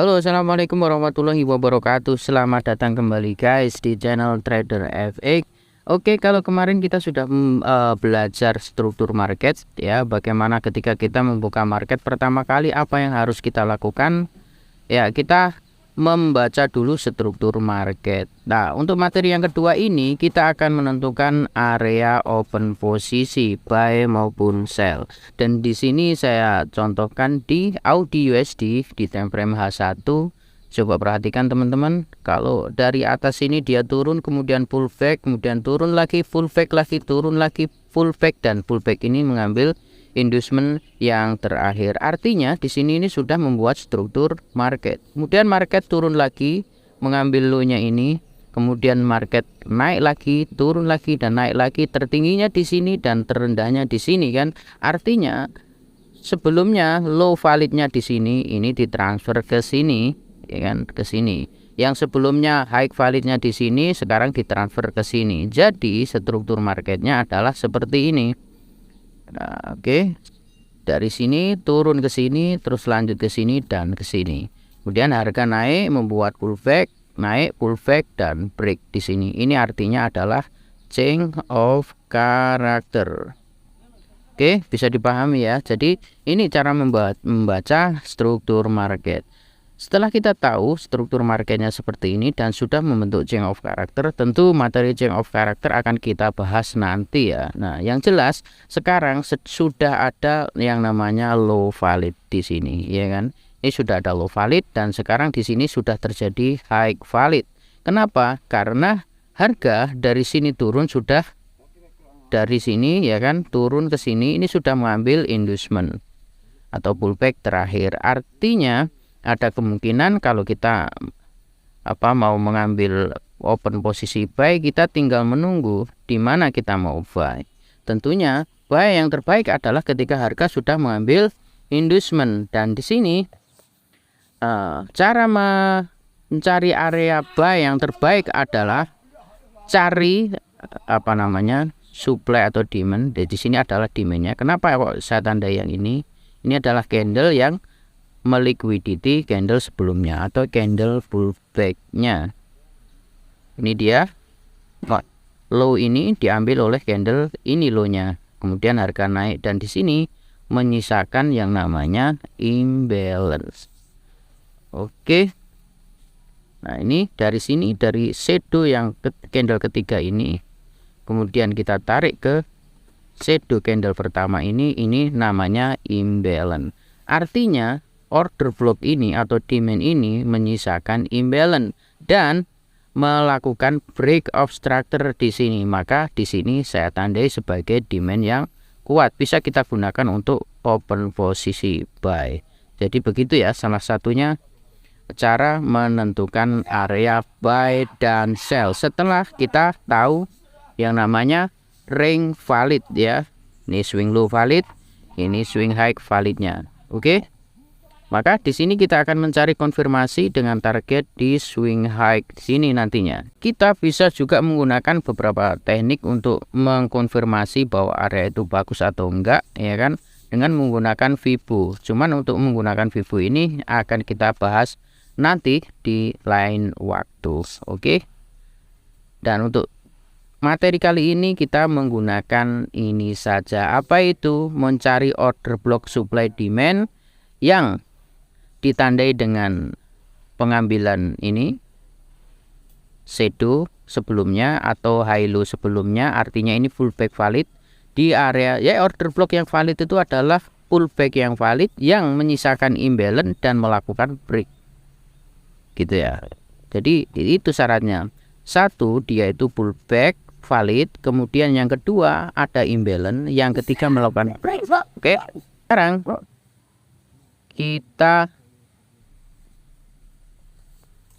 Halo, assalamualaikum warahmatullahi wabarakatuh. Selamat datang kembali guys di channel Trader FX. Oke, kalau kemarin kita sudah belajar struktur market ya, bagaimana ketika kita membuka market pertama kali apa yang harus kita lakukan. Ya, kita membaca dulu struktur market. Nah, untuk materi yang kedua ini kita akan menentukan area open posisi buy maupun sell. Dan di sini saya contohkan di Audi USD di time frame H1. Coba perhatikan teman-teman, kalau dari atas ini dia turun kemudian pullback, kemudian turun lagi, pullback lagi, turun lagi, pullback, dan pullback ini mengambil inducement yang terakhir. Artinya di sini ini sudah membuat struktur market. Kemudian market turun lagi mengambil low-nya ini, kemudian market naik lagi, turun lagi, dan naik lagi. Tertingginya di sini dan terendahnya di sini kan. Artinya sebelumnya low validnya di sini ini ditransfer ke sini, ya kan, ke sini. Yang sebelumnya high validnya di sini sekarang ditransfer ke sini. Jadi struktur marketnya adalah seperti ini. Nah, oke. Dari sini turun ke sini, terus lanjut ke sini dan ke sini. Kemudian harga naik membuat pullback, naik, pullback, dan break di sini. Ini artinya adalah change of character. Oke, bisa dipahami ya. Jadi ini cara membaca struktur market. Setelah kita tahu struktur marketnya seperti ini dan sudah membentuk change of character, tentu materi change of character akan kita bahas nanti ya. Nah, yang jelas sekarang sudah ada yang namanya low valid di sini, ya kan? Ini sudah ada low valid dan sekarang di sini sudah terjadi high valid. Kenapa? Karena harga dari sini turun, sudah dari sini ya kan, turun ke sini, ini sudah mengambil inducement atau pullback terakhir. Artinya ada kemungkinan kalau kita mau mengambil open posisi buy, kita tinggal menunggu di mana kita mau buy. Tentunya buy yang terbaik adalah ketika harga sudah mengambil inducement. Dan di sini cara mencari area buy yang terbaik adalah cari supply atau demand. Di sini adalah demandnya. Kenapa kok saya tandai yang ini? Ini adalah candle yang meliquidity candle sebelumnya atau candle pullback-nya. Ini dia low, ini diambil oleh candle ini low-nya. Kemudian harga naik dan di sini menyisakan yang namanya imbalance. Oke. Nah, ini dari sini, dari shadow yang candle ketiga ini, kemudian kita tarik ke shadow candle pertama ini namanya imbalance. Artinya order block ini atau demand ini menyisakan imbalance dan melakukan break of structure di sini. Maka di sini saya tandai sebagai demand yang kuat, bisa kita gunakan untuk open posisi buy. Jadi begitu ya, salah satunya cara menentukan area buy dan sell setelah kita tahu yang namanya range valid ya. Ini swing low valid, ini swing high validnya. Oke. Maka di sini kita akan mencari konfirmasi dengan target di swing high sini nantinya. Kita bisa juga menggunakan beberapa teknik untuk mengkonfirmasi bahwa area itu bagus atau enggak, ya kan? Dengan menggunakan Fibo. Cuman untuk menggunakan Fibo ini akan kita bahas nanti di lain waktu. Oke. Dan untuk materi kali ini kita menggunakan ini saja. Apa itu? Mencari order block supply demand yang ditandai dengan pengambilan ini shadow sebelumnya atau high low sebelumnya. Artinya ini pullback valid di area ya. Order block yang valid itu adalah pullback yang valid yang menyisakan imbalance dan melakukan break, gitu ya. Jadi itu syaratnya. Satu, dia itu pullback valid, kemudian yang kedua ada imbalance, yang ketiga melakukan break. Oke, sekarang kita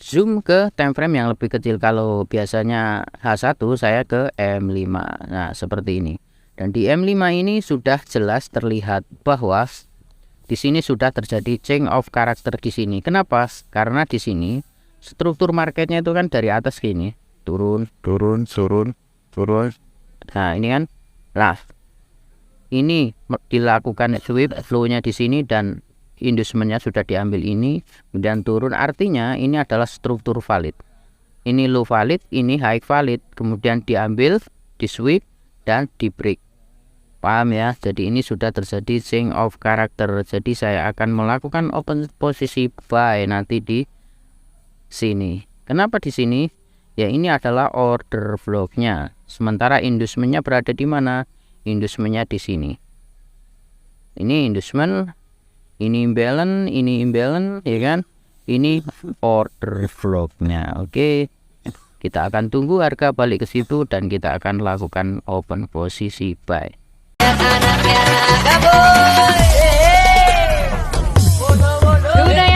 zoom ke time frame yang lebih kecil. Kalau biasanya H1 saya ke M5. Nah, seperti ini. Dan di M5 ini sudah jelas terlihat bahwa di sini sudah terjadi change of character di sini. Kenapa? Karena di sini struktur marketnya itu kan dari atas gini, turun, turun, turun, turun. Nah, ini kan. Nah, ini dilakukan sweep flow-nya di sini dan inducementnya sudah diambil ini, kemudian turun, artinya ini adalah struktur valid. Ini low valid, ini high valid, kemudian diambil, di sweep dan di break. Paham ya? Jadi ini sudah terjadi change of character. Jadi saya akan melakukan open posisi buy nanti di sini. Kenapa di sini? Ya ini adalah order blocknya. Sementara inducementnya berada di mana? Inducementnya di sini. Ini inducement, ini imbalance, ya kan? Ini order blocknya. Oke, kita akan tunggu harga balik ke situ dan kita akan lakukan open posisi buy. Anaknya